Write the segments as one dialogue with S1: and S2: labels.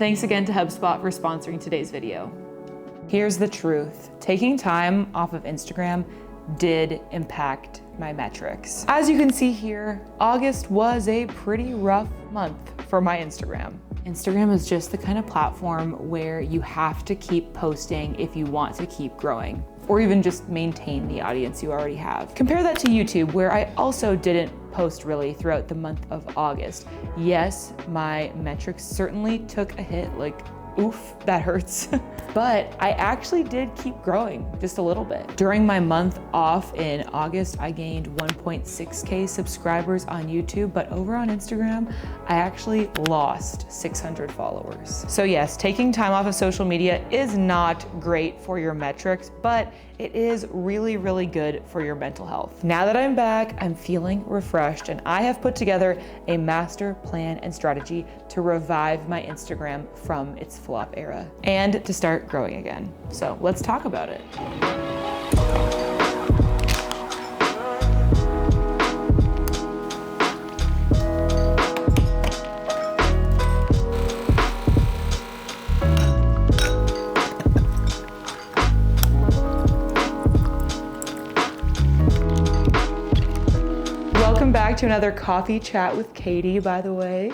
S1: Thanks again to HubSpot for sponsoring today's video. Here's the truth. Taking time off of Instagram did impact my metrics. As you can see here, August was a pretty rough month for my Instagram. Instagram is just the kind of platform where you have to keep posting if you want to keep growing, or even just maintain the audience you already have. Compare that to YouTube, where I also didn't post really throughout the month of August. Yes, my metrics certainly took a hit, like, oof, that hurts. But I actually did keep growing just a little bit. During my month off in August, I gained 1.6K subscribers on YouTube, but over on Instagram, I actually lost 600 followers. So yes, taking time off of social media is not great for your metrics, but it is really, really good for your mental health. Now that I'm back, I'm feeling refreshed, and I have put together a master plan and strategy to revive my Instagram from its flop era and to start growing again. So let's talk about it. Welcome back to another coffee chat with Katie, by the way.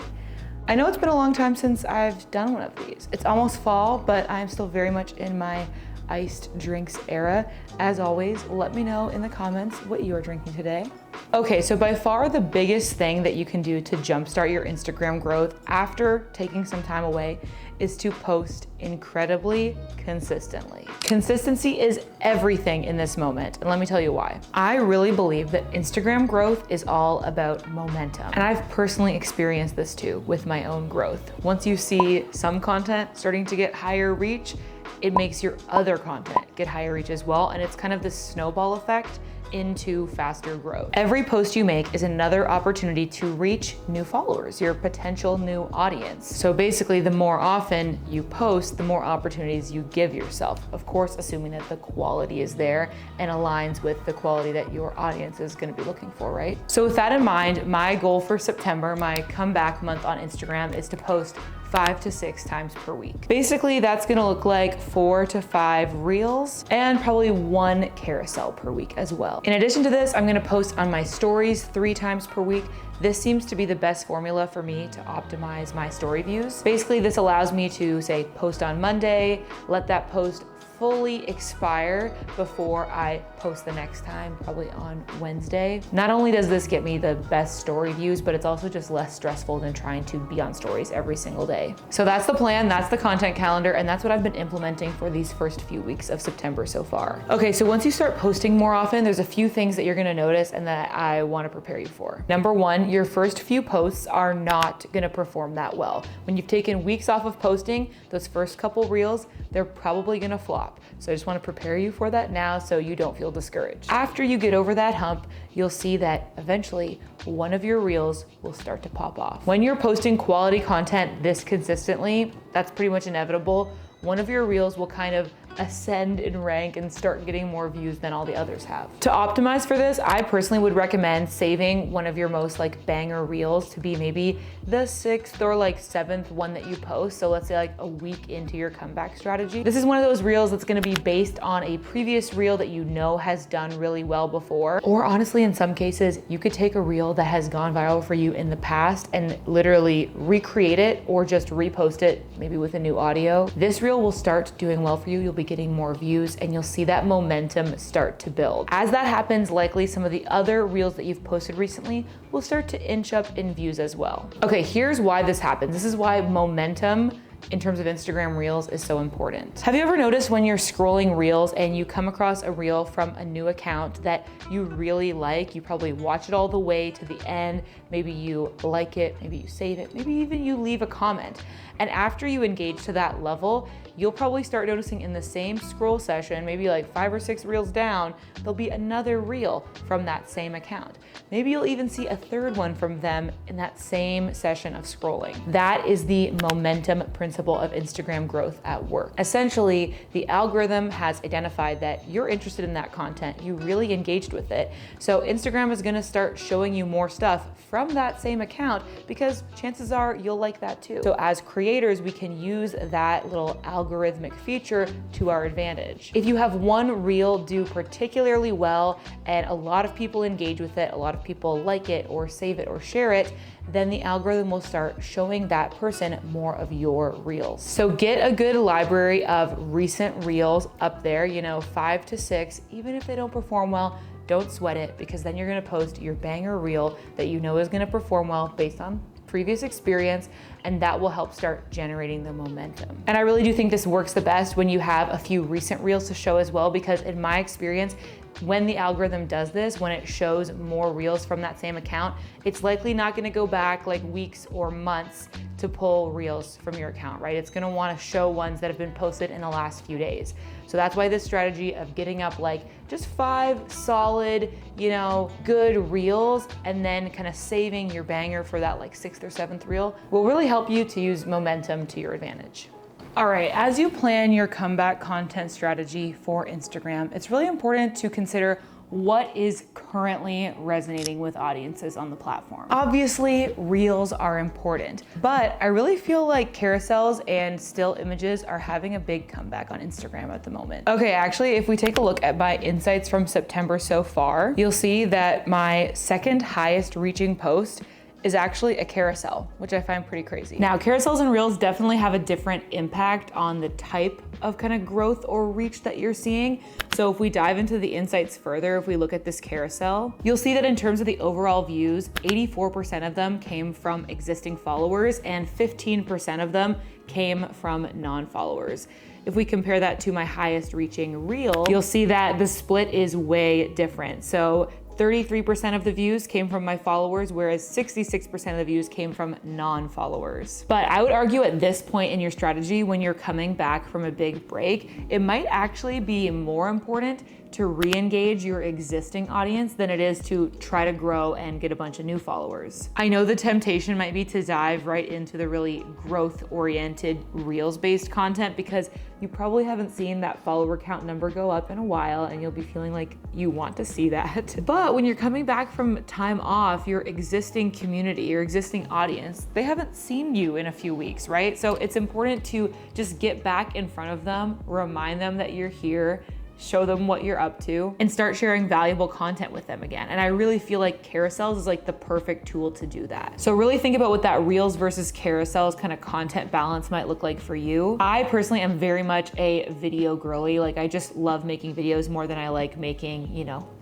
S1: I know it's been a long time since I've done one of these. It's almost fall, but I'm still very much in my iced drinks era. As always, let me know in the comments what you are drinking today. Okay, so by far the biggest thing that you can do to jumpstart your Instagram growth after taking some time away is to post incredibly consistently. Consistency is everything in this moment, and let me tell you why. I really believe that Instagram growth is all about momentum, and I've personally experienced this too with my own growth. Once you see some content starting to get higher reach, it makes your other content get higher reach as well, and it's kind of this snowball effect into faster growth. Every post you make is another opportunity to reach new followers, your potential new audience. So basically, the more often you post, the more opportunities you give yourself. Of course, assuming that the quality is there and aligns with the quality that your audience is gonna be looking for, right? So with that in mind, my goal for September, my comeback month on Instagram, is to post 5 to 6 times per week. Basically, that's gonna look like 4 to 5 reels and probably 1 carousel per week as well. In addition to this, I'm gonna post on my stories 3 times per week. This seems to be the best formula for me to optimize my story views. Basically, this allows me to say post on Monday, let that post fully expire before I post the next time, probably on Wednesday. Not only does this get me the best story views, but it's also just less stressful than trying to be on stories every single day. So that's the plan, that's the content calendar, and that's what I've been implementing for these first few weeks of September so far. Okay, so once you start posting more often, there's a few things that you're gonna notice and that I wanna prepare you for. Number one, your first few posts are not gonna perform that well. When you've taken weeks off of posting, those first couple reels, they're probably gonna flop. So I just wanna prepare you for that now so you don't feel discouraged. After you get over that hump, you'll see that eventually one of your reels will start to pop off. When you're posting quality content this consistently, that's pretty much inevitable. One of your reels will kind of ascend in rank and start getting more views than all the others have. To optimize for this, I personally would recommend saving one of your most banger reels to be maybe the 6th or 7th one that you post. So let's say a week into your comeback strategy. This is one of those reels that's gonna be based on a previous reel that you know has done really well before. Or honestly, in some cases, you could take a reel that has gone viral for you in the past and literally recreate it or just repost it, maybe with a new audio. This reel will start doing well for you. You'll be getting more views and you'll see that momentum start to build. As that happens, likely some of the other reels that you've posted recently will start to inch up in views as well. Okay, here's why this happens. This is why momentum in terms of Instagram Reels is so important. Have you ever noticed when you're scrolling Reels and you come across a reel from a new account that you really like, you probably watch it all the way to the end, maybe you like it, maybe you save it, maybe even you leave a comment. And after you engage to that level, you'll probably start noticing in the same scroll session, maybe 5 or 6 reels down, there'll be another reel from that same account. Maybe you'll even see a third one from them in that same session of scrolling. That is the momentum principle principle of Instagram growth at work. Essentially, the algorithm has identified that you're interested in that content, you really engaged with it. So Instagram is gonna start showing you more stuff from that same account because chances are you'll like that too. So as creators, we can use that little algorithmic feature to our advantage. If you have one reel do particularly well and a lot of people engage with it, a lot of people like it or save it or share it, then the algorithm will start showing that person more of your reels. So get a good library of recent reels up there, 5 to 6, even if they don't perform well. Don't sweat it, because then you're gonna post your banger reel that you know is gonna perform well based on previous experience, and that will help start generating the momentum. And I really do think this works the best when you have a few recent reels to show as well, because in my experience, when the algorithm does this, when it shows more reels from that same account, it's likely not gonna go back like weeks or months to pull reels from your account, right? It's gonna wanna show ones that have been posted in the last few days. So that's why this strategy of getting up like just 5 solid, good reels and then kind of saving your banger for that like 6th or 7th reel will really help you to use momentum to your advantage. All right, as you plan your comeback content strategy for Instagram, it's really important to consider what is currently resonating with audiences on the platform. Obviously, reels are important, but I really feel like carousels and still images are having a big comeback on Instagram at the moment. Okay, actually, if we take a look at my insights from September so far, you'll see that my second highest reaching post is actually a carousel, which I find pretty crazy. Now, carousels and reels definitely have a different impact on the type of kind of growth or reach that you're seeing. So if we dive into the insights further, if we look at this carousel, you'll see that in terms of the overall views, 84% of them came from existing followers and 15% of them came from non-followers. If we compare that to my highest reaching reel, you'll see that the split is way different. So 33% of the views came from my followers, whereas 66% of the views came from non-followers. But I would argue at this point in your strategy, when you're coming back from a big break, it might actually be more important to re-engage your existing audience than it is to try to grow and get a bunch of new followers. I know the temptation might be to dive right into the really growth-oriented reels-based content because you probably haven't seen that follower count number go up in a while and you'll be feeling like you want to see that. But when you're coming back from time off, your existing community, your existing audience, they haven't seen you in a few weeks, right? So it's important to just get back in front of them, remind them that you're here, show them what you're up to, and start sharing valuable content with them again. And I really feel like carousels is like the perfect tool to do that. So really think about what that reels versus carousels kind of content balance might look like for you. I personally am very much a video girly. Like I just love making videos more than I like making,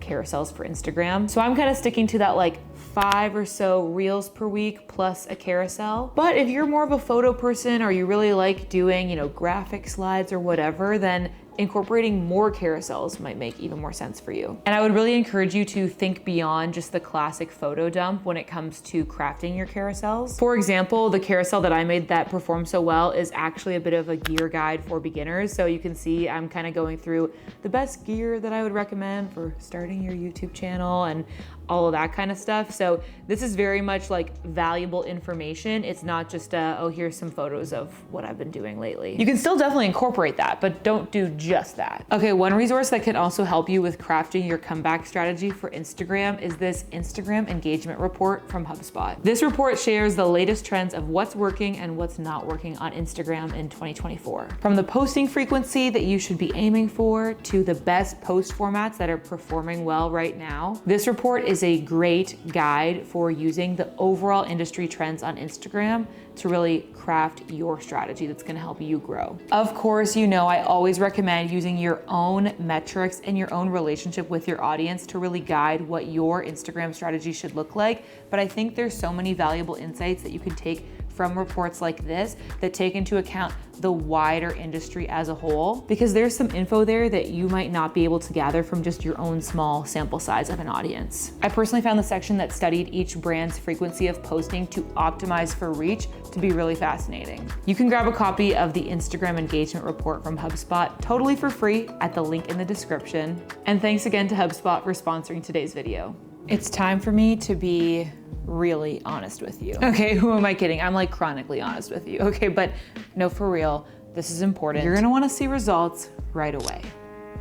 S1: carousels for Instagram. So I'm kind of sticking to that like 5 or so reels per week plus a carousel. But if you're more of a photo person or you really like doing, graphic slides or whatever, then incorporating more carousels might make even more sense for you. And I would really encourage you to think beyond just the classic photo dump when it comes to crafting your carousels. For example, the carousel that I made that performed so well is actually a bit of a gear guide for beginners. So you can see I'm kind of going through the best gear that I would recommend for starting your YouTube channel and all of that kind of stuff. So this is very much like valuable information. It's not just oh, here's some photos of what I've been doing lately. You can still definitely incorporate that, but don't do just that. Okay, one resource that can also help you with crafting your comeback strategy for Instagram is this Instagram engagement report from HubSpot. This report shares the latest trends of what's working and what's not working on Instagram in 2024. From the posting frequency that you should be aiming for to the best post formats that are performing well right now. This report is a great guide for using the overall industry trends on Instagram to really craft your strategy that's gonna help you grow. Of course, I always recommend using your own metrics and your own relationship with your audience to really guide what your Instagram strategy should look like. But I think there's so many valuable insights that you can take from reports like this that take into account the wider industry as a whole, because there's some info there that you might not be able to gather from just your own small sample size of an audience. I personally found the section that studied each brand's frequency of posting to optimize for reach to be really fascinating. You can grab a copy of the Instagram engagement report from HubSpot totally for free at the link in the description. And thanks again to HubSpot for sponsoring today's video. It's time for me to be really honest with you. Okay, who am I kidding? I'm like chronically honest with you. Okay, but no, for real, this is important. You're gonna wanna see results right away.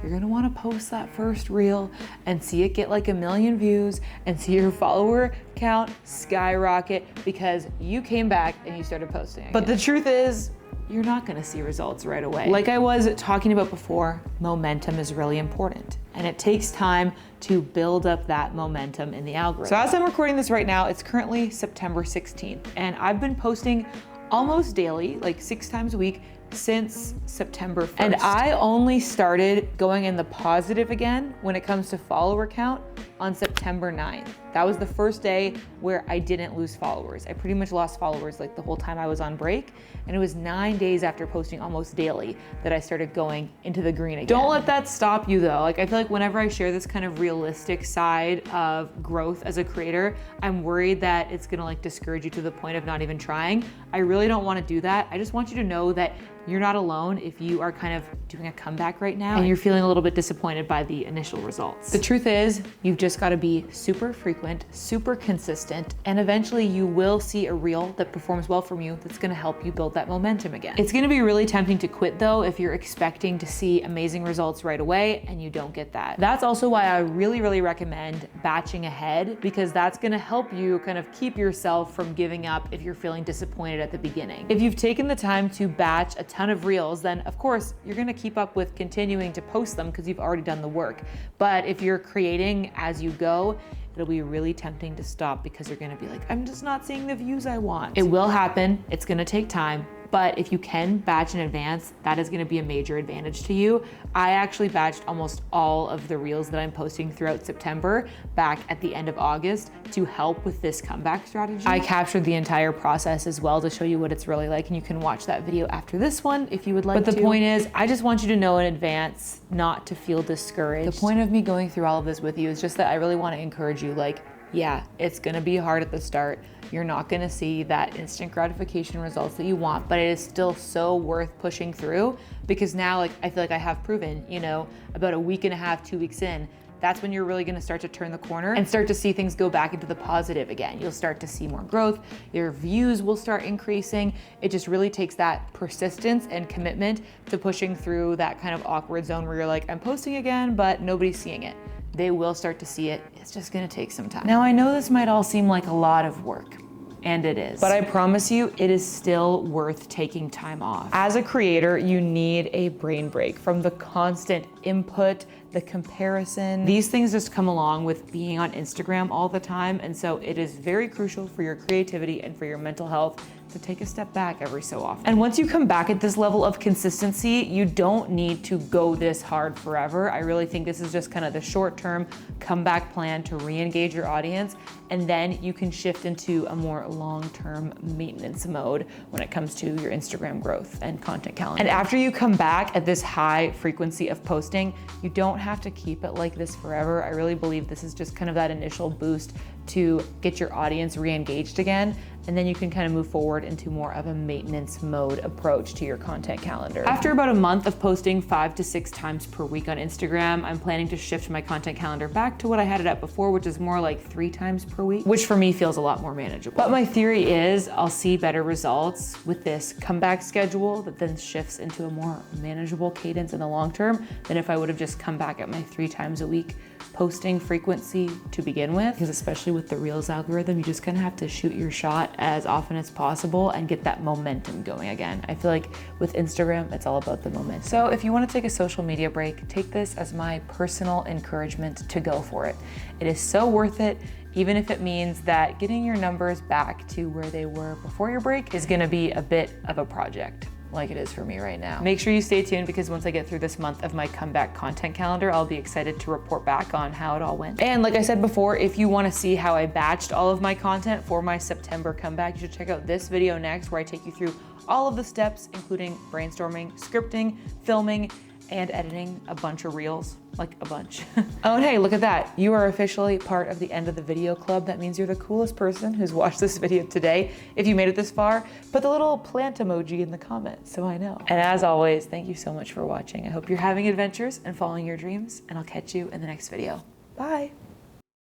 S1: You're gonna wanna post that first reel and see it get like 1 million views and see your follower count skyrocket because you came back and you started posting again. But the truth is, you're not gonna see results right away. Like I was talking about before, momentum is really important. And it takes time to build up that momentum in the algorithm. So as I'm recording this right now, it's currently September 16th. And I've been posting almost daily, like 6 times a week, since September 1st. And I only started going in the positive again when it comes to follower count on September 9th. That was the first day where I didn't lose followers. I pretty much lost followers like the whole time I was on break. And it was 9 days after posting almost daily that I started going into the green again. Don't let that stop you though. Like I feel like whenever I share this kind of realistic side of growth as a creator, I'm worried that it's gonna like discourage you to the point of not even trying. I really don't wanna do that. I just want you to know that you're not alone if you are kind of doing a comeback right now and you're feeling a little bit disappointed by the initial results. The truth is, you've just gotta be super frequent, super consistent, and eventually you will see a reel that performs well from you that's gonna help you build that momentum again. It's gonna be really tempting to quit though if you're expecting to see amazing results right away and you don't get that. That's also why I really, really recommend batching ahead because that's gonna help you kind of keep yourself from giving up if you're feeling disappointed at the beginning. If you've taken the time to batch a ton of reels, then of course you're gonna keep up with continuing to post them because you've already done the work. But if you're creating as you go, it'll be really tempting to stop because you're gonna be like, I'm just not seeing the views I want. It will happen, it's gonna take time, but if you can batch in advance, that is gonna be a major advantage to you. I actually batched almost all of the reels that I'm posting throughout September back at the end of August to help with this comeback strategy. I captured the entire process as well to show you what it's really like, and you can watch that video after this one if you would like to. But the point is, I just want you to know in advance not to feel discouraged. The point of me going through all of this with you is just that I really wanna encourage you, like, yeah, it's gonna be hard at the start. You're not gonna see that instant gratification results that you want, but it is still so worth pushing through because now, like, I feel like I have proven, you know, about a week and a half, 2 weeks in, that's when you're really gonna start to turn the corner and start to see things go back into the positive again. You'll start to see more growth, your views will start increasing. It just really takes that persistence and commitment to pushing through that kind of awkward zone where you're like, I'm posting again, but nobody's seeing it. They will start to see it. It's just gonna take some time. Now I know this might all seem like a lot of work, and it is. But I promise you, it is still worth taking time off. As a creator, you need a brain break from the constant input, the comparison. These things just come along with being on Instagram all the time, and so it is very crucial for your creativity and for your mental health to take a step back every so often. And once you come back at this level of consistency, you don't need to go this hard forever. I really think this is just kind of the short-term comeback plan to re-engage your audience, and then you can shift into a more long-term maintenance mode when it comes to your Instagram growth and content calendar. And after you come back at this high frequency of posting, you don't have to keep it like this forever. I really believe this is just kind of that initial boost to get your audience re-engaged again, and then you can kind of move forward into more of a maintenance mode approach to your content calendar. After about a month of posting 5 to 6 times per week on Instagram, I'm planning to shift my content calendar back to what I had it at before, which is more like 3 times per week, which for me feels a lot more manageable. But my theory is I'll see better results with this comeback schedule that then shifts into a more manageable cadence in the long term than if I would have just come back at my 3 times a week posting frequency to begin with, because especially with the Reels algorithm, you just kind of have to shoot your shot as often as possible and get that momentum going again. I feel like with Instagram, it's all about the momentum. So if you want to take a social media break, take this as my personal encouragement to go for it. It is so worth it, even if it means that getting your numbers back to where they were before your break is going to be a bit of a project, like it is for me right now. Make sure you stay tuned because once I get through this month of my comeback content calendar, I'll be excited to report back on how it all went. And like I said before, if you want to see how I batched all of my content for my September comeback, you should check out this video next where I take you through all of the steps, including brainstorming, scripting, filming, and editing a bunch of reels, like a bunch. Oh, and hey, look at that. You are officially part of the end of the video club. That means you're the coolest person who's watched this video today. If you made it this far, put the little plant emoji in the comments so I know. And as always, thank you so much for watching. I hope you're having adventures and following your dreams, and I'll catch you in the next video. Bye.